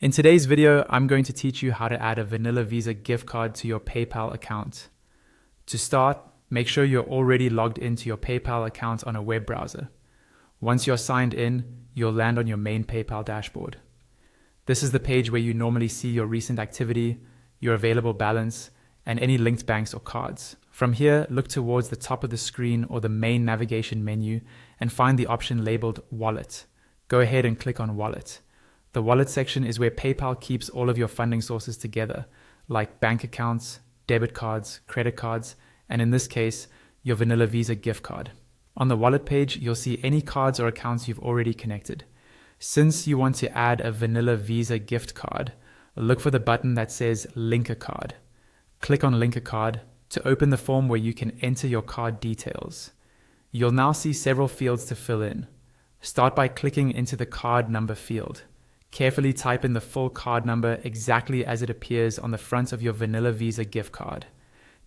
In today's video, I'm going to teach you how to add a Vanilla Visa gift card to your PayPal account. To start, make sure you're already logged into your PayPal account on a web browser. Once you're signed in, you'll land on your main PayPal dashboard. This is the page where you normally see your recent activity, your available balance, and any linked banks or cards. From here, look towards the top of the screen or the main navigation menu and find the option labeled Wallet. Go ahead and click on Wallet. The wallet section is where PayPal keeps all of your funding sources together, like bank accounts, debit cards, credit cards, and in this case, your Vanilla Visa gift card. On the wallet page, you'll see any cards or accounts you've already connected. Since you want to add a Vanilla Visa gift card, look for the button that says Link a Card. Click on Link a Card to open the form where you can enter your card details. You'll now see several fields to fill in. Start by clicking into the card number field. Carefully type in the full card number exactly as it appears on the front of your Vanilla Visa gift card.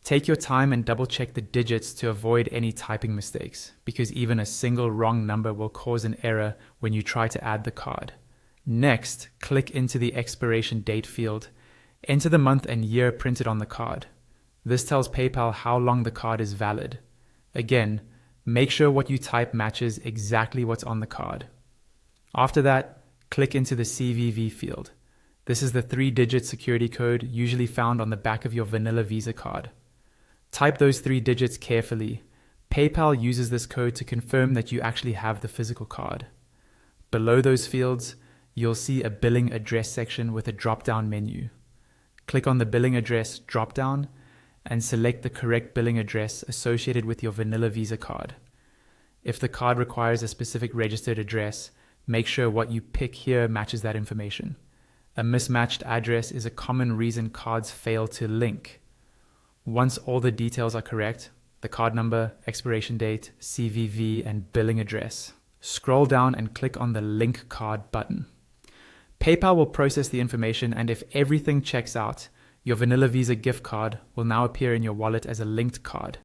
Take your time and double check the digits to avoid any typing mistakes, because even a single wrong number will cause an error when you try to add the card. Next, click into the expiration date field. Enter the month and year printed on the card. This tells PayPal how long the card is valid. Again, make sure what you type matches exactly what's on the card. After that, click into the CVV field. This is the 3-digit security code usually found on the back of your Vanilla Visa card. Type those 3 digits carefully. PayPal uses this code to confirm that you actually have the physical card. Below those fields, you'll see a billing address section with a drop-down menu. Click on the billing address drop-down and select the correct billing address associated with your Vanilla Visa card. If the card requires a specific registered address, make sure what you pick here matches that information. A mismatched address is a common reason cards fail to link. Once all the details are correct, the card number, expiration date, CVV, and billing address, scroll down and click on the Link Card button. PayPal will process the information, and if everything checks out, your Vanilla Visa gift card will now appear in your wallet as a linked card.